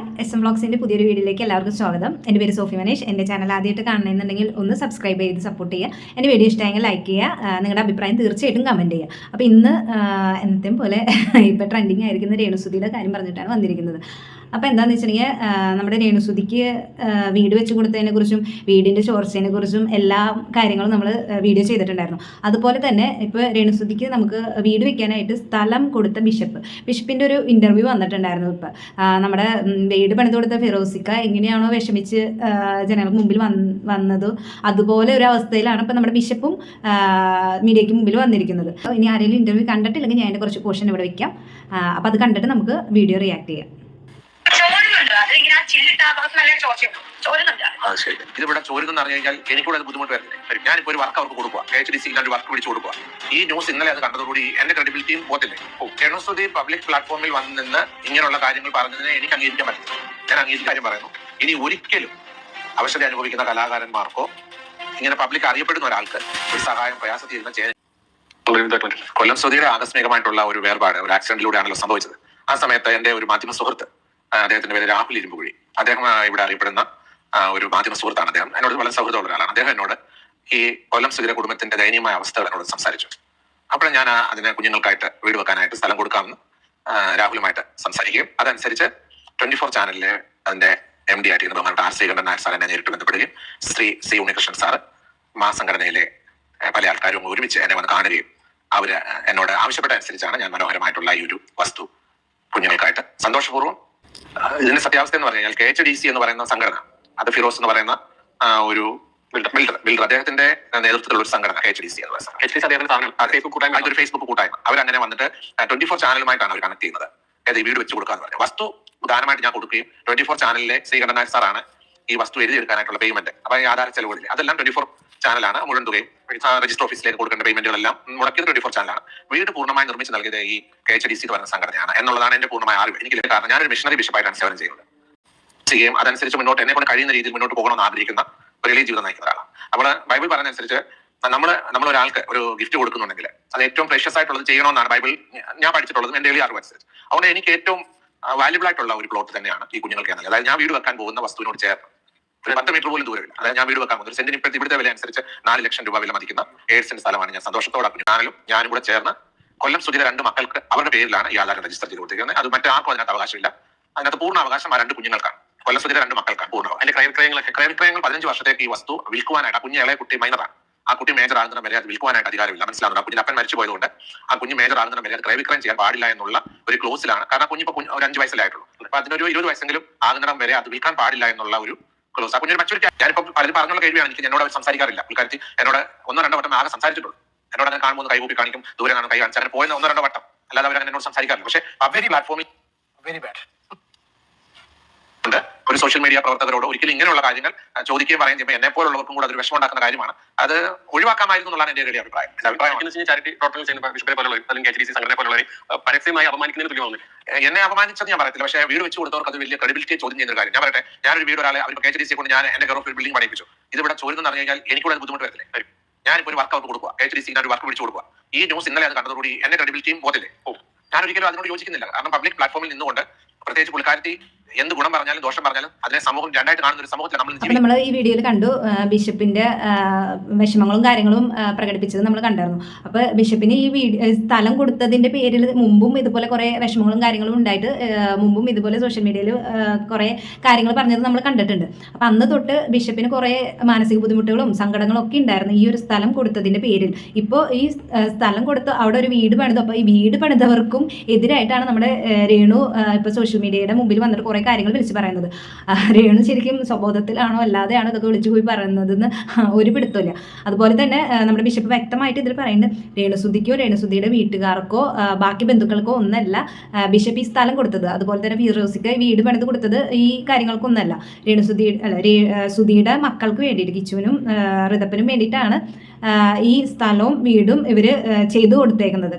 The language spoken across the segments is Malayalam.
SM വ്ളോഗ്സിൻ്റെ പുതിയൊരു വീഡിയോയിലേക്ക് എല്ലാവർക്കും സ്വാഗതം. എൻ്റെ പേര് സോഫി മനേഷ്. എൻ്റെ ചാനൽ ആദ്യമായിട്ട് കാണണമെന്നുണ്ടെങ്കിൽ ഒന്ന് സബ്സ്ക്രൈബ് ചെയ്ത് സപ്പോർട്ട് ചെയ്യുക. എൻ്റെ വീഡിയോ ഇഷ്ടമായെങ്കിൽ ലൈക്ക് ചെയ്യുക. നിങ്ങളുടെ അഭിപ്രായം തീർച്ചയായിട്ടും കമൻറ്റ് ചെയ്യുക. അപ്പോൾ ഇന്ന് എന്നത്തെയും പോലെ ഇപ്പോൾ ട്രെൻഡിങ് ആയിരിക്കുന്ന രേണുസുതിയുടെ കാര്യം പറഞ്ഞിട്ടാണ് വന്നിരിക്കുന്നത്. അപ്പോൾ എന്താണെന്ന് വെച്ചിട്ടുണ്ടെങ്കിൽ നമ്മുടെ രേണുസുതിക്ക് വീട് വെച്ച് കൊടുത്തതിനെക്കുറിച്ചും വീടിൻ്റെ ചോർച്ചയെക്കുറിച്ചും എല്ലാ കാര്യങ്ങളും നമ്മൾ വീഡിയോ ചെയ്തിട്ടുണ്ടായിരുന്നു. അതുപോലെ തന്നെ ഇപ്പോൾ രേണുസുതിക്ക് നമുക്ക് വീട് വെക്കാനായിട്ട് സ്ഥലം കൊടുത്ത ബിഷപ്പിൻ്റെ ഒരു ഇൻ്റർവ്യൂ വന്നിട്ടുണ്ടായിരുന്നു. ഇപ്പോൾ നമ്മുടെ വീട് പണിത് കൊടുത്ത ഫിറോസിക്ക എങ്ങനെയാണോ വിഷമിച്ച് ജനങ്ങൾക്ക് മുമ്പിൽ വന്നത് അതുപോലെ ഒരു അവസ്ഥയിലാണ് ഇപ്പോൾ നമ്മുടെ ബിഷപ്പും മീഡിയയ്ക്ക് മുമ്പിൽ വന്നിരിക്കുന്നത്. ഇനി ആരെങ്കിലും ഇൻ്റർവ്യൂ കണ്ടിട്ടില്ലെങ്കിൽ ഞാൻ എൻ്റെ കുറച്ച് പോർഷൻ ഇവിടെ വയ്ക്കാം. അപ്പോൾ അത് കണ്ടിട്ട് നമുക്ക് വീഡിയോ റിയാക്ട് ചെയ്യാം. ഇതിവിടെ ചോരുന്നെന്ന് പറഞ്ഞു കഴിഞ്ഞാൽ എനിക്കൂടെ അത് ബുദ്ധിമുട്ട് വരുന്നില്ല. ഞാനിപ്പോൾ ഒരു വർക്ക് അവർക്ക് കൊടുക്കുക, HDC ഒരു വർക്ക് പിടിച്ചു കൊടുക്കുക. ഈ ന്യൂസ് ഇന്നലെ അത് കണ്ടതോടുകൂടി എന്റെ ക്രെഡിബിലിറ്റിയും പോത്തില്ലേ. രേണുസുതി പബ്ലിക് പ്ലാറ്റ്ഫോമിൽ വന്ന് നിന്ന് ഇങ്ങനെയുള്ള കാര്യങ്ങൾ പറഞ്ഞതിനെ എനിക്ക് അംഗീകരിക്കാൻ പറ്റില്ല. ഞാൻ അംഗീകരിച്ച കാര്യം പറയുന്നു. ഇനി ഒരിക്കലും അവശത അനുഭവിക്കുന്ന കലാകാരന്മാർക്കോ ഇങ്ങനെ പബ്ലിക് അറിയപ്പെടുന്ന ഒരാൾക്ക് ഒരു സഹായം പ്രയാസം ചെയ്യുന്ന കൊല്ലം സുധിയുടെ ആകസ്മികമായിട്ടുള്ള ഒരു വേർപാട് ഒരു ആക്സിഡന്റിലൂടെയാണല്ലോ സംഭവിച്ചത്. ആ സമയത്ത് എന്റെ ഒരു മാധ്യമ സുഹൃത്ത്, അദ്ദേഹത്തിന്റെ പേര് രാഹുൽ ഇരുമ്പുകുഴി, അദ്ദേഹം ഇവിടെ അറിയപ്പെടുന്ന ഒരു മാധ്യമ സുഹൃത്താണ്. അദ്ദേഹം എന്നോട് വളരെ സൗഹൃദമുള്ള ഒരാളാണ്. അദ്ദേഹം എന്നോട് ഈ കൊല്ലം സുധിയുടെ കുടുംബത്തിന്റെ ദയനീയമായ അവസ്ഥകൾ എന്നോട് സംസാരിച്ചു. അപ്പോൾ ഞാൻ അതിന് കുഞ്ഞുങ്ങൾക്കായിട്ട് വീട് വെക്കാനായിട്ട് സ്ഥലം കൊടുക്കാമെന്ന് രാഹുലുമായിട്ട് സംസാരിക്കുകയും അതനുസരിച്ച് 24 ചാനലിലെ അതിന്റെ MD ആയിരിക്കുന്ന ബഹുമാനപ്പെട്ട R. ശ്രീകണ്ഠൻ നായർ സാർ എന്നെ നേരിട്ട് ബന്ധപ്പെടുകയും ശ്രീ ഉണ്ണികൃഷ്ണൻ സാറ് സംഘടനയിലെ പല ആൾക്കാരും ഒരുമിച്ച് എന്നെ വന്ന് കാണുകയും അവര് എന്നോട് ആവശ്യപ്പെട്ട അനുസരിച്ചാണ് ഞാൻ മനോഹരമായിട്ടുള്ള ഈ ഒരു വസ്തു കുഞ്ഞുങ്ങൾക്കായിട്ട് സന്തോഷപൂർവ്വം. ഇതിന്റെ സത്യാവസ്ഥ എന്ന് പറഞ്ഞു കഴിഞ്ഞാൽ HDC എന്ന് പറയുന്ന സംഘടന, അത് ഫിറോസ് എന്ന് പറയുന്ന ഒരു ബിൽഡർ അദ്ദേഹത്തിന്റെ നേതൃത്വത്തിലുള്ള ഒരു സംഘടന HDC എന്ന് പറയുന്നത് ഒരു ഫേസ്ബുക്ക് കൂട്ടായ്മ. അവരങ്ങനെ വന്നിട്ട് 24 ചാനലുമായിട്ടാണ് അവർ കണക്ട് ചെയ്യുന്നത്. അതായത് ഈ വീട് വെച്ച് കൊടുക്കാന്ന് പറഞ്ഞു വസ്തു ദാനമായിട്ട് ഞാൻ കൊടുക്കുകയും 24 ചാനലിലെ ശ്രീകണ്ഠൻ നായർ സാറാണ് ഈ വസ്തു എഴുതിയെടുക്കാനായിട്ടുള്ള പേയ്മെന്റ്. അപ്പൊ ഈ ആധാര ചെലവുകളിൽ അതെല്ലാം 24 ചാനലാണ് മുഴുവൻ തുകയും രജിസ്റ്റർ ഓഫീസിലേക്ക് കൊടുക്കേണ്ട പേയ്മെന്റുകളെല്ലാം മുടക്കിയത് 24 ചാനലാണ്. വീട് പൂർണ്ണമായി നിർമ്മിച്ച് നൽകിയത് ഈ HDC പറയുന്ന സംഘടനയാണ് എന്നുള്ളതാണ് എന്റെ പൂർണ്ണമായ അറിവ്. എനിക്ക് കാരണം ഞാനൊരു മിഷണറി ബിഷപ്പായിട്ടാണ് സേവനം ചെയ്യുന്നത്. അതനുസരിച്ച് മുന്നോട്ട് എന്നെ കൊണ്ട് കഴിയുന്ന രീതിയിൽ മുന്നോട്ട് പോകണമെന്ന് ആഗ്രഹിക്കുന്ന ഒരു എളിയ ജീവിതം നയിക്കുന്ന ഒരാളാണ്. അപ്പോൾ ബൈബിൾ പറയുന്നതനുസരിച്ച് നമ്മൾ ഒരാൾക്ക് ഒരു ഗിഫ്റ്റ് കൊടുക്കുന്നുണ്ടെങ്കിൽ അത് ഏറ്റവും പ്രഷ്യസ് ആയിട്ടുള്ളത് ചെയ്യണമെന്നാണ് ബൈബിൾ ഞാൻ പഠിച്ചിട്ടുള്ളത് എന്റെ എളിയ അറിവ് അനുസരിച്ച്. അതുകൊണ്ട് എനിക്ക് ഏറ്റവും വാല്യുബിൾ ആയിട്ടുള്ള ഒരു പ്ലോട്ട് തന്നെയാണ് ഈ കുഞ്ഞുങ്ങൾക്ക് എന്നുള്ളത്. അതായത് ഞാൻ വീട് വെക്കാൻ പോകുന്ന വസ്തുവിനോട് ചേർന്ന് ഒരു 10 മീറ്റർ പോലും ദൂരമില്ല. അതായത് ഞാൻ വീട് വെക്കാൻ പോകുന്ന ഒരു സെന്റിന് ഇപ്പോഴത്തെ ഇവിടുത്തെ വില അനുസരിച്ച് 4 ലക്ഷം രൂപ വില മതിക്കുന്ന 7 സെന്റ് സ്ഥലമാണ്. ഞാൻ സന്തോഷത്തോടെ ഞാനും കൂടെ ചേർന്ന് കൊല്ലം സുധിയുടെ 2 മക്കൾക്ക് അവരുടെ പേരിലാണ് ഈ ആധാരം രജിസ്റ്റർ ചെയ്ത് കൊടുത്തിരിക്കുന്നത്. അത് മറ്റാർക്കും അതിനകത്ത് അവകാശമില്ല. അതിനകത്ത് പൂർണ്ണ അവകാശം ആ 2 കുഞ്ഞുങ്ങൾക്കാണ്. കൊല്ലം സുധിയുടെ 2 മക്കൾക്കാണ് പൂർണ്ണ. അതിന്റെ ക്രയവിക്രയങ്ങൾ 15 വർഷത്തേക്ക് ഈ വസ്തു വിൽക്കുവാനായിട്ട് ആ കുഞ്ഞ് ഇളയ കുട്ടി മൈനറാണ്. ആ കുട്ടി മേജർ ആകുന്ന വരെ അത് വിൽക്കുവാനായിട്ട് അധികാരമില്ല. മനസ്സിലാവുന്നത് ആ കുഞ്ഞിന് അപ്പൻ മരിച്ചു പോയതുകൊണ്ട് ആ കുഞ്ഞ് മേജർ ആകുന്ന വരെ അത് ക്രയവിക്രയം ചെയ്യാൻ പാടില്ല എന്നുള്ള ഒരു ക്ലോസിലാണ്. കാരണം കുഞ്ഞിപ്പോ ഒരു 5 വയസ്സല്ലേ ആയിട്ടുള്ളൂ. അപ്പൊ അതിനൊരു 20 വയസ്സെങ്കിലും ആകുന്നിടം വരെ അത് വിൽക്കാൻ പാടില്ല എന്നുള്ള ഒരു ക്ലോസ്. ആ കുഞ്ഞൊരു മറ്റൊരു ഞാനിപ്പോ പലരും പറഞ്ഞുള്ള കേൾവിയാണ്. എനിക്ക് എന്നോട് സംസാരിക്കാറില്ല. പുള്ളിക്കാരത്തി എന്നോട് 1-2 വട്ടം ആകെ സംസാരിച്ചിട്ടുള്ളൂ. എന്നോട് അങ്ങനെ കാണുമ്പോൾ കൈകൂപ്പി കാണിക്കും, ദൂരെ കാണും കൈ കാണിച്ചാൽ അങ്ങനെ പോയെന്ന് 1-2 വട്ടം, അല്ലാതെ അവർ എന്നോട് സംസാരിക്കാറില്ല. പക്ഷേ പബ്ലിക് പ്ലാറ്റ്ഫോമിൽ വെരി ബാഡ് ഒരു സോഷ്യൽ മീഡിയ പ്രവർത്തകരോട് ഒരിക്കലും ഇങ്ങനെയുള്ള കാര്യങ്ങൾ ചോദിക്കുകയും പറയുകയും ചെയ്യുമ്പോൾ എന്നെ പോലുള്ളവർക്കും കൂടെ അതൊരു വിഷമം ഉണ്ടാക്കുന്ന കാര്യമാണ്. അത് ഒഴിവാക്കാമായിരുന്നു എന്നുള്ളതാണ് എന്റെ വലിയ അഭിപ്രായം. ചാരിറ്റി പ്രവർത്തനം ചെയ്യുന്ന ബിഷപ്പിനെ പോലുള്ളവർ അല്ലെങ്കിൽ HDC സംഘടനയെ പോലുള്ളവർ പരസ്യമായി അപമാനിക്കുന്നതിന് തുല്യമാണ്. എന്നെ അപമാനിച്ചത് ഞാൻ പറയത്തില്ല. പക്ഷേ വീട് വെച്ച് കൊടുത്തവർക്ക് അത് വലിയ ക്രെഡിബിലിറ്റി ചോദ്യം ചെയ്യുന്ന ഒരു കാര്യം. ഞാൻ പറയട്ടെ, ഞാനൊരു വീട് ഒരാളെ അവർക്ക് HDC കൊണ്ട് ഞാൻ എന്റെ ഗവൺമെന്റ് ബിൽഡിംഗ് പണിയിപ്പിച്ചു. ഇതിവിടെ ചോരുന്നെന്ന് പറഞ്ഞു കഴിഞ്ഞാൽ എനിക്കൂടെ അത് ബുദ്ധിമുട്ട് വരത്തില്ലേ. ഞാനിപ്പോൾ ഒരു വർക്ക് അവർക്ക് കൊടുക്കുക, HDC ഒരു വർക്ക് പിടിച്ചു കൊടുക്കുക. ഈ ന്യൂസ് ഇന്നലെ അത് കണ്ടതോടുകൂടി എന്റെ ക്രെഡിബിലിറ്റിയും പോത്തില്ലേ. ഞാൻ ഒരിക്കലും അതിനോട് യോജിക്കുന്നില്ല. കാരണം പബ്ലിക് പ്ലാറ്റ്ഫോമിൽ നിന്നുകൊണ്ട് പ്രത്യേകിച്ച് പുള്ളിക്കാരത്തി എന്ത് ഗുണം പറഞ്ഞാലും ദോഷം പറഞ്ഞാലും അതിനെ സമൂഹം രണ്ടായിട്ട് കാണുന്ന ഒരു സമൂഹത്തിൽ നമ്മൾ ഈ വീഡിയോയിൽ കണ്ടു ബിഷപ്പിന്റെ വിഷമങ്ങളും കാര്യങ്ങളും പ്രകടിപ്പിച്ചത് നമ്മൾ കണ്ടായിരുന്നു. അപ്പോൾ ബിഷപ്പിന് ഈ സ്ഥലം കൊടുത്തതിന്റെ പേരിൽ മുമ്പും ഇതുപോലെ കുറെ വിഷമങ്ങളും കാര്യങ്ങളും ഉണ്ടായിട്ട് മുമ്പും ഇതുപോലെ സോഷ്യൽ മീഡിയയിൽ കുറെ കാര്യങ്ങൾ പറഞ്ഞത് നമ്മൾ കണ്ടിട്ടുണ്ട്. അപ്പം അന്ന് തൊട്ട് ബിഷപ്പിന് കുറെ മാനസിക ബുദ്ധിമുട്ടുകളും സങ്കടങ്ങളും ഒക്കെ ഉണ്ടായിരുന്നു ഈ ഒരു സ്ഥലം കൊടുത്തതിന്റെ പേരിൽ. ഇപ്പോൾ ഈ സ്ഥലം കൊടുത്ത് അവിടെ ഒരു വീട് പണിതു. അപ്പോൾ ഈ വീട് പണിതവർക്കും എതിരായിട്ടാണ് നമ്മുടെ രേണു ഇപ്പോൾ സോഷ്യൽ മീഡിയയുടെ മുമ്പിൽ വന്നിട്ട് കുറെ കാര്യങ്ങൾ വിളിച്ച് പറയുന്നത്. രേണു ശരിക്കും സ്വബോധത്തിലാണോ അല്ലാതെയാണോ ഇതൊക്കെ വിളിച്ചു പോയി പറയുന്നതെന്ന് ഒരു പിടുത്തമില്ല. അതുപോലെ തന്നെ നമ്മുടെ ബിഷപ്പ് വ്യക്തമായിട്ട് ഇതിൽ പറയുന്നുണ്ട്, രേണുസുതിക്കോ രേണുസുതിയുടെ വീട്ടുകാർക്കോ ബാക്കി ബന്ധുക്കൾക്കോ ഒന്നല്ല ബിഷപ്പ് ഈ സ്ഥലം കൊടുത്തത്. അതുപോലെ തന്നെ ഫിറോസിക്ക് വീട് പണിത് കൊടുത്തത് ഈ കാര്യങ്ങൾക്കൊന്നല്ല. സുധിയുടെ മക്കൾക്ക് വേണ്ടിയിട്ട്, കിച്ചുവിനും ഋതപ്പനും വേണ്ടിയിട്ടാണ് ഈ സ്ഥലവും വീടും ഇവർ ചെയ്തു കൊടുത്തേക്കുന്നത്.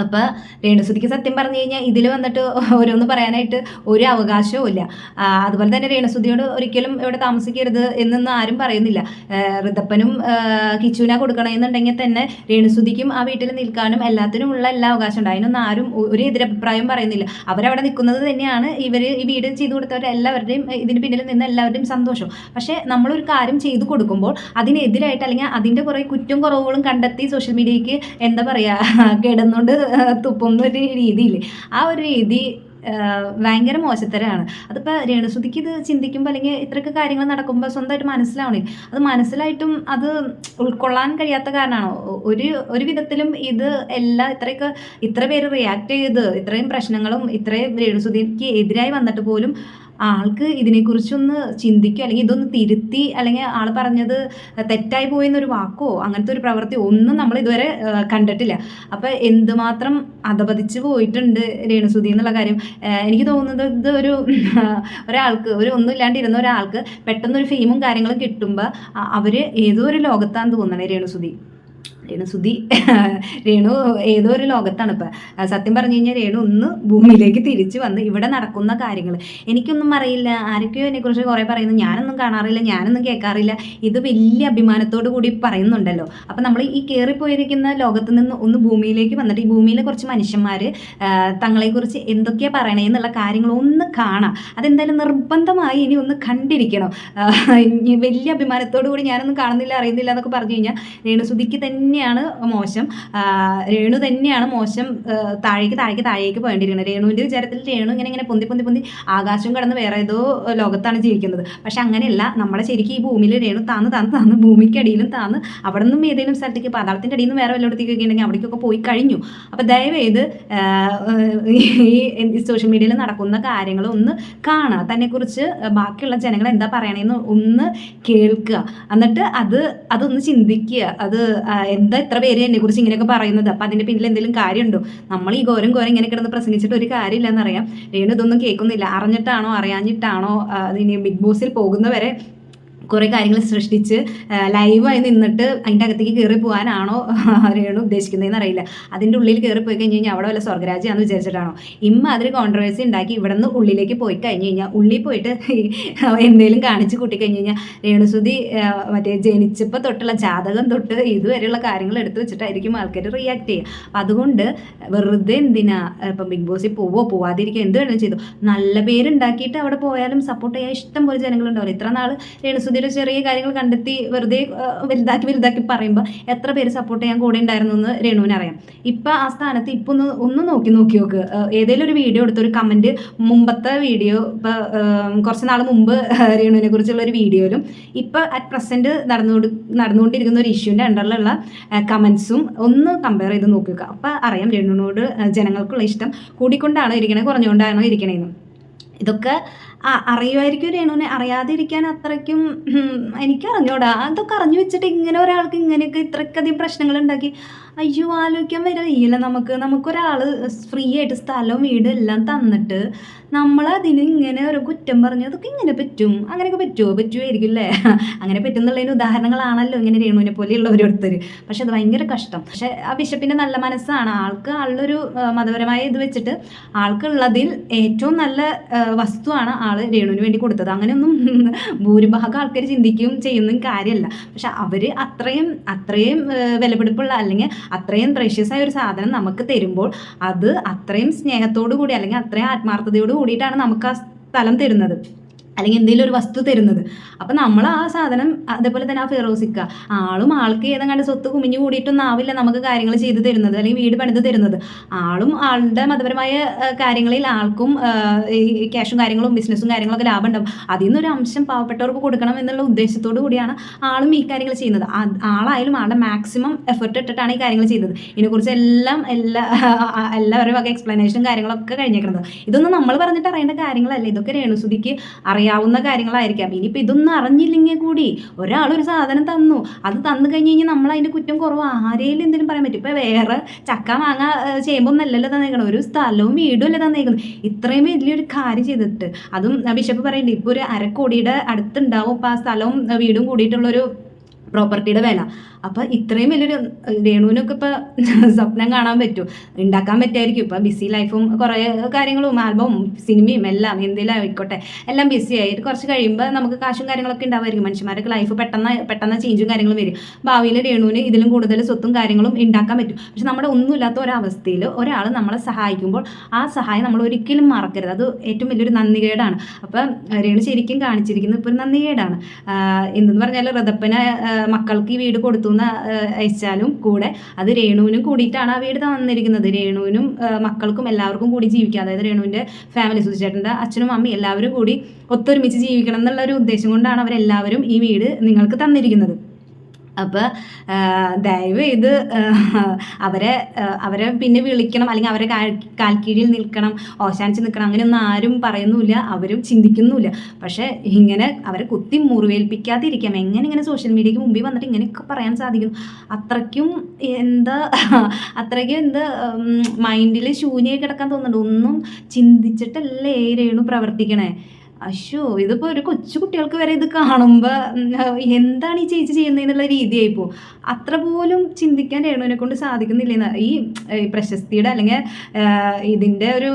അപ്പോൾ രേണുസുതിക്ക് സത്യം പറഞ്ഞു കഴിഞ്ഞാൽ ഇതിൽ വന്നിട്ട് ഓരോന്ന് പറയാനായിട്ട് ഒരു അവകാശവും ഇല്ല. അതുപോലെ തന്നെ രേണുസുതിയോട് ഒരിക്കലും ഇവിടെ താമസിക്കരുത് എന്നൊന്നും ആരും പറയുന്നില്ല. ഋതപ്പനും കിച്ചുവിനെ കൊടുക്കണമെന്നുണ്ടെങ്കിൽ തന്നെ രേണുസുതിക്കും ആ വീട്ടിൽ നിൽക്കാനും എല്ലാത്തിനും ഉള്ള എല്ലാ അവകാശം ഉണ്ട്. അതിനൊന്നും ആരും ഒരു എതിരഭിപ്രായം പറയുന്നില്ല. അവരവിടെ നിൽക്കുന്നത് തന്നെയാണ് ഈ വീട് ചെയ്തു കൊടുത്തവരെല്ലാവരുടെയും ഇതിന് പിന്നിൽ നിന്ന് എല്ലാവരുടെയും സന്തോഷം. പക്ഷേ നമ്മളൊരു കാര്യം ചെയ്തു കൊടുക്കുമ്പോൾ അതിനെതിരായിട്ട് അല്ലെങ്കിൽ അതിൻ്റെ കുറേ കുറ്റം കുറവുകളും കണ്ടെത്തി സോഷ്യൽ മീഡിയയ്ക്ക് എന്താ പറയുക കിടന്നുകൊണ്ട് തുപ്പുന്ന ഒരു രീതിയിൽ ആ ഒരു രീതി ഭയങ്കര മോശത്തരമാണ്. അതിപ്പോൾ രേണുസുതിക്ക് ഇത് ചിന്തിക്കുമ്പോൾ അല്ലെങ്കിൽ ഇത്രയൊക്കെ കാര്യങ്ങൾ നടക്കുമ്പോൾ സ്വന്തമായിട്ട് മനസ്സിലാവണേ. അത് മനസ്സിലായിട്ടും അത് ഉൾക്കൊള്ളാൻ കഴിയാത്ത കാരണമാണോ? ഒരു വിധത്തിലും ഇത് ഇത്ര പേര് റിയാക്ട് ചെയ്ത് ഇത്രയും പ്രശ്നങ്ങളും ഇത്രയും രേണുസുതിക്ക് എതിരായി വന്നിട്ട് പോലും ആൾക്ക് ഇതിനെക്കുറിച്ചൊന്ന് ചിന്തിക്കുക, അല്ലെങ്കിൽ ഇതൊന്ന് തിരുത്തി, അല്ലെങ്കിൽ ആൾ പറഞ്ഞത് തെറ്റായി പോയെന്നൊരു വാക്കോ അങ്ങനത്തെ ഒരു പ്രവൃത്തിയോ ഒന്നും നമ്മൾ ഇതുവരെ കണ്ടിട്ടില്ല. അപ്പോൾ എന്തുമാത്രം അധപതിച്ച് പോയിട്ടുണ്ട് രേണുസുതി എന്നുള്ള കാര്യം എനിക്ക് തോന്നുന്നത്. ഇത് ഒരാൾക്ക് ഒന്നും ഇല്ലാണ്ടിരുന്ന ഒരാൾക്ക് പെട്ടെന്നൊരു ഫെയിമും കാര്യങ്ങളും കിട്ടുമ്പോൾ അവർ ഏതോ ഒരു ലോകത്താന്ന് തോന്നണേ രേണു ഏതോ ഒരു ലോകത്താണ് ഇപ്പം. സത്യം പറഞ്ഞു കഴിഞ്ഞാൽ രേണു ഒന്ന് ഭൂമിയിലേക്ക് തിരിച്ചു വന്ന് ഇവിടെ നടക്കുന്ന കാര്യങ്ങൾ എനിക്കൊന്നും അറിയില്ല. ആരൊക്കെയോ എന്നെക്കുറിച്ച് കുറേ പറയുന്നു, ഞാനൊന്നും കാണാറില്ല, ഞാനൊന്നും കേൾക്കാറില്ല. ഇത് വലിയ അഭിമാനത്തോടു കൂടി പറയുന്നുണ്ടല്ലോ. അപ്പം നമ്മൾ ഈ കയറിപ്പോയിരിക്കുന്ന ലോകത്ത് നിന്ന് ഒന്ന് ഭൂമിയിലേക്ക് വന്നിട്ട് ഈ ഭൂമിയിലെ കുറച്ച് മനുഷ്യന്മാർ തങ്ങളെക്കുറിച്ച് എന്തൊക്കെയാണ് പറയണേ എന്നുള്ള കാര്യങ്ങൾ ഒന്ന് കാണാം. അതെന്തായാലും നിർബന്ധമായി ഇനി ഒന്ന് കണ്ടിരിക്കണം. വലിയ അഭിമാനത്തോടു കൂടി ഞാനൊന്നും കാണുന്നില്ല, അറിയുന്നില്ല എന്നൊക്കെ പറഞ്ഞു കഴിഞ്ഞാൽ രേണുസുതിക്ക് തന്നെയാണ് മോശം. രേണു തന്നെയാണ് മോശം. താഴേക്ക് പോകേണ്ടിയിരിക്കുന്നത്. രേണുവിൻ്റെ വിചാരത്തിൽ രേണു ഇങ്ങനെ പൊന്തി ആകാശം കടന്ന് വേറെ ഏതോ ലോകത്താണ് ജീവിക്കുന്നത്. പക്ഷെ അങ്ങനെയല്ല. നമ്മളെ ശരിക്കും ഈ ഭൂമിയിൽ രേണു താന്ന് ഭൂമിക്കടിയിലും താന്ന് അവിടെ നിന്നും ഏതെങ്കിലും സ്ഥലത്തേക്ക് പാതാളത്തിൻ്റെ അടിയിൽ നിന്ന് വേറെ വല്ലയിടത്തേക്ക് ഉണ്ടെങ്കിൽ അവിടേക്കൊക്കെ പോയി കഴിഞ്ഞു. അപ്പോൾ ദയവേത് ഈ സോഷ്യൽ മീഡിയയിൽ നടക്കുന്ന കാര്യങ്ങൾ ഒന്ന് കാണുക, തന്നെക്കുറിച്ച് ബാക്കിയുള്ള ജനങ്ങൾ എന്താ പറയണേന്ന് ഒന്ന് കേൾക്കുക, എന്നിട്ട് അതൊന്ന് ചിന്തിക്കുക. അത് എന്താ ഇത്ര പേര് എന്നെക്കുറിച്ച് ഇങ്ങനെയൊക്കെ പറയുന്നത്, അപ്പം അതിൻ്റെ പിന്നിൽ എന്തെങ്കിലും കാര്യമുണ്ടോ? നമ്മൾ ഈ ഘോരം ഇങ്ങനെ കിടന്ന് പ്രസംഗിച്ചിട്ട് ഒരു കാര്യമില്ലെന്നറിയാം. രേണു ഇതൊന്നും കേൾക്കുന്നില്ല. അറിഞ്ഞിട്ടാണോ അറിയാഞ്ഞിട്ടാണോ ഇനി ബിഗ് ബോസിൽ പോകുന്നവരെ കുറേ കാര്യങ്ങൾ സൃഷ്ടിച്ച് ലൈവായി നിന്നിട്ട് അതിൻ്റെ അകത്തേക്ക് കയറി പോകാനാണോ രേണു ഉദ്ദേശിക്കുന്നതെന്ന് അറിയില്ല. അതിൻ്റെ ഉള്ളിൽ കയറി പോയി കഴിഞ്ഞ് കഴിഞ്ഞാൽ അവിടെ വല്ല സ്വർഗ്ഗരാജ്യമാണെന്ന് വിചാരിച്ചിട്ടാണോ? അതിൽ കോൺട്രവേഴ്സി ഉണ്ടാക്കി ഇവിടെ നിന്ന് ഉള്ളിലേക്ക് പോയി കഴിഞ്ഞ് കഴിഞ്ഞാൽ ഉള്ളിൽ പോയിട്ട് എന്തെങ്കിലും കാണിച്ച് കൂട്ടിക്കഴിഞ്ഞ് കഴിഞ്ഞാൽ രേണുസുതി മറ്റേ ജനിച്ചപ്പോൾ തൊട്ടുള്ള ജാതകം തൊട്ട് ഇതുവരെയുള്ള കാര്യങ്ങൾ എടുത്തു വെച്ചിട്ടായിരിക്കും ആൾക്കാർ റിയാക്ട് ചെയ്യുക. അപ്പം അതുകൊണ്ട് വെറുതെ എന്തിനാ ഇപ്പം ബിഗ് ബോസിൽ പോവാതിരിക്കുക, എന്ത് വേണമെങ്കിലും ചെയ്തു. നല്ല പേരുണ്ടാക്കിയിട്ട് അവിടെ പോയാലും സപ്പോർട്ട് ചെയ്യാൻ ഇഷ്ടം പോലെ ജനങ്ങളുണ്ടാവില്ല. ഇത്ര നാൾ രേണുസുതി ചെറിയ കാര്യങ്ങൾ കണ്ടെത്തി വെറുതെ വലുതാക്കി പറയുമ്പോൾ എത്ര പേര് സപ്പോർട്ട് ചെയ്യാൻ കൂടെ ഉണ്ടായിരുന്നു എന്ന് രേണുവിന് അറിയാം. ഇപ്പം ആ സ്ഥാനത്ത് ഇപ്പം ഒന്ന് നോക്കി നോക്ക്. ഏതെങ്കിലും ഒരു വീഡിയോ എടുത്തൊരു കമൻറ്റ്, മുമ്പത്തെ വീഡിയോ ഇപ്പം കുറച്ച് നാൾ മുമ്പ് രേണുവിനെ കുറിച്ചുള്ള ഒരു വീഡിയോയിലും ഇപ്പം അറ്റ് പ്രസൻറ്റ് നടന്നുകൊണ്ടിരിക്കുന്ന ഒരു ഇഷ്യൂവിൻ്റെ അണ്ടറിലുള്ള കമൻസും ഒന്ന് കമ്പയർ ചെയ്ത് നോക്കുക. അപ്പം അറിയാം രേണുവിനോട് ജനങ്ങൾക്കുള്ള ഇഷ്ടം കൂടിക്കൊണ്ടാണോ ഇരിക്കണേ കുറഞ്ഞുകൊണ്ടാണോ ഇരിക്കണേന്ന്. ഇതൊക്കെ അറിയുമായിരിക്കും രേണുവിനെ. അറിയാതിരിക്കാൻ അത്രയ്ക്കും എനിക്കറിഞ്ഞൂടാ. അതൊക്കെ അറിഞ്ഞു വെച്ചിട്ട് ഇങ്ങനെ ഒരാൾക്ക് ഇങ്ങനെയൊക്കെ ഇത്രയ്ക്കധികം പ്രശ്നങ്ങൾ ഉണ്ടാക്കി അയ്യോ ആലോചിക്കാൻ വരില്ല. നമുക്കൊരാൾ ഫ്രീ ആയിട്ട് സ്ഥലവും വീടും എല്ലാം തന്നിട്ട് നമ്മളതിന് ഇങ്ങനെ ഒരു കുറ്റം പറഞ്ഞു അതൊക്കെ ഇങ്ങനെ പറ്റും. അങ്ങനെയൊക്കെ പറ്റുമായിരിക്കും അല്ലേ? അങ്ങനെ പറ്റുന്നുള്ളതിന് ഉദാഹരണങ്ങളാണല്ലോ ഇങ്ങനെ രേണുവിനെ പോലെയുള്ള ഓരോരുത്തർ. പക്ഷെ അത് ഭയങ്കര കഷ്ടം. പക്ഷെ ആ ബിഷപ്പിൻ്റെ നല്ല മനസ്സാണ്. ആളുടെ മതപരമായ ഇത് വെച്ചിട്ട് ആൾക്കുള്ളതിൽ ഏറ്റവും നല്ല വസ്തുവാണ് ആൾ രേണുവിന് വേണ്ടി കൊടുത്തത്. അങ്ങനെയൊന്നും ഭൂരിഭാഗം ആൾക്കാർ ചിന്തിക്കുകയും ചെയ്യുന്നതും കാര്യമല്ല. പക്ഷെ അവർ അത്രയും വിലപിടിപ്പുള്ള അല്ലെങ്കിൽ അത്രയും പ്രഷ്യസ് ആയ ഒരു സാധനം നമുക്ക് തരുമ്പോൾ അത് അത്രയും സ്നേഹത്തോടു കൂടി അല്ലെങ്കിൽ അത്രയും ആത്മാർത്ഥതയോട് കൂടിയിട്ടാണ് നമുക്ക് ആ സ്ഥലം തരുന്നത് അല്ലെങ്കിൽ എന്തെങ്കിലും ഒരു വസ്തു തരുന്നത്. അപ്പം നമ്മൾ ആ സാധനം അതേപോലെ തന്നെ ആ ഫിറോസിക്ക ആൾക്ക് ഏതെങ്കിലും സ്വത്ത് കുമിഞ്ഞു കൂടിയിട്ടൊന്നും ആവില്ല നമുക്ക് കാര്യങ്ങൾ ചെയ്ത് തരുന്നത് അല്ലെങ്കിൽ വീട് പണിത് തരുന്നത്. ആളുടെ മതപരമായ കാര്യങ്ങളിൽ ആൾക്കും ഈ ക്യാഷും കാര്യങ്ങളും ബിസിനസ്സും കാര്യങ്ങളൊക്കെ ലാഭം ഉണ്ടാവും. അതിൽ നിന്നൊരു അംശം പാവപ്പെട്ടവർക്ക് കൊടുക്കണം എന്നുള്ള ഉദ്ദേശത്തോടു കൂടിയാണ് ആളും ഈ കാര്യങ്ങൾ ചെയ്യുന്നത്. ആളായാലും ആളുടെ മാക്സിമം എഫർട്ട് ഇട്ടിട്ടാണ് ഈ കാര്യങ്ങൾ ചെയ്തത്. ഇതിനെക്കുറിച്ച് എല്ലാവരും വക എക്സ്പ്ലനേഷനും കാര്യങ്ങളൊക്കെ കഴിഞ്ഞേക്കുന്നത്. ഇതൊന്നും നമ്മൾ പറഞ്ഞിട്ട് അറിയേണ്ട കാര്യങ്ങളല്ല. ഇതൊക്കെ രേണുസുതിക്ക് അറിയാവുന്ന കാര്യങ്ങളായിരിക്കാം. ഇനിയിപ്പോൾ ഇതൊന്നും അറിഞ്ഞില്ലെങ്കിൽ കൂടി ഒരാളൊരു സാധനം തന്നു, അത് തന്നു കഴിഞ്ഞ് കഴിഞ്ഞാൽ നമ്മൾ അതിൻ്റെ കുറ്റം കുറവ് ആരെയും എന്തെങ്കിലും പറയാൻ പറ്റും. ഇപ്പോൾ വേറെ ചക്ക മാങ്ങ ചെയ്യുമ്പോഴൊന്നല്ലല്ലോ തന്നേക്കണം, ഒരു സ്ഥലവും വീടും അല്ലേ തന്നേക്കുന്നത്. ഇത്രയും വലിയൊരു കാര്യം ചെയ്തിട്ട് അതും ബിഷപ്പ് പറയുന്നുണ്ട് ഇപ്പോൾ ഒരു 1/2 കോടിയുടെ അടുത്തുണ്ടാവും. ഇപ്പോൾ ആ സ്ഥലവും വീടും കൂടിയിട്ടുള്ളൊരു പ്രോപ്പർട്ടിയുടെ വില. അപ്പോൾ ഇത്രയും വലിയൊരു രേണുവിനൊക്കെ ഇപ്പോൾ സ്വപ്നം കാണാൻ പറ്റും, ഉണ്ടാക്കാൻ പറ്റുമായിരിക്കും. ഇപ്പോൾ ബിസി ലൈഫും കുറേ കാര്യങ്ങളും ആൽബവും സിനിമയും എല്ലാം എന്തെങ്കിലും ആയിക്കോട്ടെ എല്ലാം ബിസി ആയിട്ട് കുറച്ച് കഴിയുമ്പോൾ നമുക്ക് കാശും കാര്യങ്ങളൊക്കെ ഉണ്ടാവുമായിരിക്കും. മനുഷ്യന്മാരൊക്കെ ലൈഫ് പെട്ടെന്ന് ചേഞ്ചും കാര്യങ്ങളും വരും. ഭാവിയിൽ രേണുവിന് ഇതിലും കൂടുതൽ സ്വത്തും കാര്യങ്ങളും ഉണ്ടാക്കാൻ പറ്റും. പക്ഷെ നമ്മുടെ ഒന്നുമില്ലാത്ത ഒരവസ്ഥയിൽ ഒരാൾ നമ്മളെ സഹായിക്കുമ്പോൾ ആ സഹായം നമ്മൾ ഒരിക്കലും മറക്കരുത്. അത് ഏറ്റവും വലിയൊരു നന്ദികേടാണ്. അപ്പം രേണു ശരിക്കും കാണിച്ചിരിക്കുന്നത് ഇപ്പോൾ ഒരു നന്ദികേടാണ്. എന്തെന്ന് പറഞ്ഞാൽ ഋതപ്പന് മക്കൾക്ക് ഈ വീട് കൊടുത്തു എന്ന് അയച്ചാലും കൂടെ അത് രേണുവിനും കൂടിയിട്ടാണ് ആ വീട് തന്നിരിക്കുന്നത്. രേണുവിനും മക്കൾക്കും എല്ലാവർക്കും കൂടി ജീവിക്കുക, അതായത് രേണുവിൻ്റെ ഫാമിലി, സുധിച്ചേട്ടൻ്റെ അച്ഛനും അമ്മയും എല്ലാവരും കൂടി ഒത്തൊരുമിച്ച് ജീവിക്കണം എന്നുള്ള ഒരു ഉദ്ദേശം കൊണ്ടാണ് അവരെല്ലാവരും ഈ വീട് നിങ്ങൾക്ക് തന്നിരിക്കുന്നത്. അപ്പോൾ ദയവ് ചെയ്ത് അവരെ പിന്നെ വിളിക്കണം, അല്ലെങ്കിൽ അവരെ കാൽക്കീഴിൽ നിൽക്കണം, ഓശാനിച്ച് നിൽക്കണം, അങ്ങനെയൊന്നും ആരും പറയുന്നുമില്ല, അവരും ചിന്തിക്കുന്നുമില്ല. പക്ഷേ ഇങ്ങനെ അവരെ കുത്തി മുറിവേൽപ്പിക്കാതിരിക്കാം. എങ്ങനെ സോഷ്യൽ മീഡിയയ്ക്ക് മുമ്പിൽ വന്നിട്ട് ഇങ്ങനെയൊക്കെ പറയാൻ സാധിക്കും? അത്രയ്ക്കും മൈൻഡിൽ ശൂന്യമായി കിടക്കാൻ തോന്നുന്നുണ്ട്. ഒന്നും ചിന്തിച്ചിട്ടല്ലേ രേണു പ്രവർത്തിക്കണേ. അശ്ശോ, ഇതിപ്പോൾ ഒരു കൊച്ചു കുട്ടികൾക്ക് വരെ ഇത് കാണുമ്പോൾ എന്താണ് ഈ ചേച്ചി ചെയ്യുന്നതെന്നുള്ള രീതിയായിപ്പോൾ. അത്ര പോലും ചിന്തിക്കാൻ രേണുവിനെ കൊണ്ട് സാധിക്കുന്നില്ലെന്ന്. ഈ പ്രശസ്തിയുടെ അല്ലെങ്കിൽ ഇതിൻ്റെ ഒരു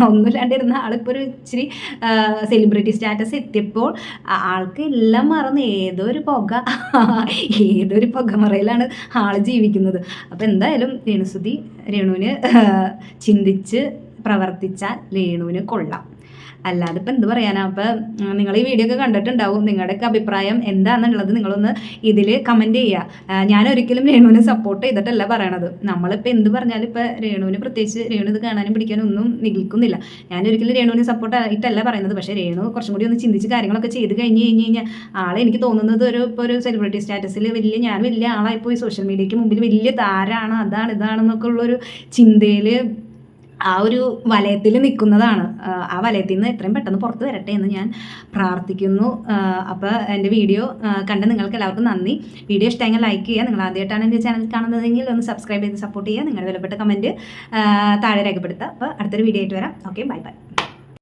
ഒന്നുമില്ലാണ്ടിരുന്ന ആളിപ്പോൾ ഒരു ഇച്ചിരി സെലിബ്രിറ്റി സ്റ്റാറ്റസ് എത്തിയപ്പോൾ ആൾക്ക് എല്ലാം മറന്ന് ഏതൊരു പുകമറയിലാണ് ആൾ ജീവിക്കുന്നത്. അപ്പോൾ എന്തായാലും രേണുവിന് ചിന്തിച്ച് പ്രവർത്തിച്ചാൽ രേണുവിന് കൊള്ളാം. അല്ലാതെ ഇപ്പം എന്ത് പറയാനാ? അപ്പം നിങ്ങൾ ഈ വീഡിയോ ഒക്കെ കണ്ടിട്ടുണ്ടാവും. നിങ്ങളുടെയൊക്കെ അഭിപ്രായം എന്താണെന്നുള്ളത് നിങ്ങളൊന്ന് ഇതിൽ കമൻറ്റ് ചെയ്യുക. ഞാനൊരിക്കലും രേണുവിനെ സപ്പോർട്ട് ചെയ്തിട്ടല്ല പറയണത്. നമ്മളിപ്പോൾ എന്ത് പറഞ്ഞാലും ഇപ്പോൾ രേണുവിന് പ്രത്യേകിച്ച് രേണു ഇത് കാണാനും പിടിക്കാനും ഒന്നും നിൽക്കുന്നില്ല. ഞാനൊരിക്കലും രേണുവിനെ സപ്പോർട്ട് ആയിട്ടല്ല പറയുന്നത്. പക്ഷേ രേണു കുറച്ചും കൂടി ഒന്ന് ചിന്തിച്ച് കാര്യങ്ങളൊക്കെ ചെയ്ത് കഴിഞ്ഞാൽ ആളെ എനിക്ക് തോന്നുന്നത് ഇപ്പോൾ ഒരു സെലിബ്രിറ്റി സ്റ്റാറ്റസിൽ ഞാൻ വലിയ ആളായിപ്പോയി, സോഷ്യൽ മീഡിയയ്ക്ക് മുമ്പിൽ വലിയ താരമാണ്, ഇതാണെന്നൊക്കെ ഉള്ളൊരു ചിന്തയിൽ ആ ഒരു വലയത്തിൽ നിൽക്കുന്നതാണ്. ആ വലയത്തിൽ നിന്ന് എത്രയും പെട്ടെന്ന് പുറത്ത് വരട്ടെ എന്ന് ഞാൻ പ്രാർത്ഥിക്കുന്നു. അപ്പോൾ എൻ്റെ വീഡിയോ കണ്ട് നിങ്ങൾക്ക് എല്ലാവർക്കും നന്ദി. വീഡിയോ ഇഷ്ടമെങ്കിൽ ലൈക്ക് ചെയ്യുക. നിങ്ങൾ ആദ്യമായിട്ടാണ് എൻ്റെ ചാനൽ കാണുന്നതെങ്കിൽ ഒന്ന് സബ്സ്ക്രൈബ് ചെയ്ത് സപ്പോർട്ട് ചെയ്യുക. നിങ്ങളുടെ വിലപ്പെട്ട കമൻറ്റ് താഴെ രേഖപ്പെടുത്തുക. അപ്പോൾ അടുത്തൊരു വീഡിയോ ആയിട്ട് വരാം. Okay, by.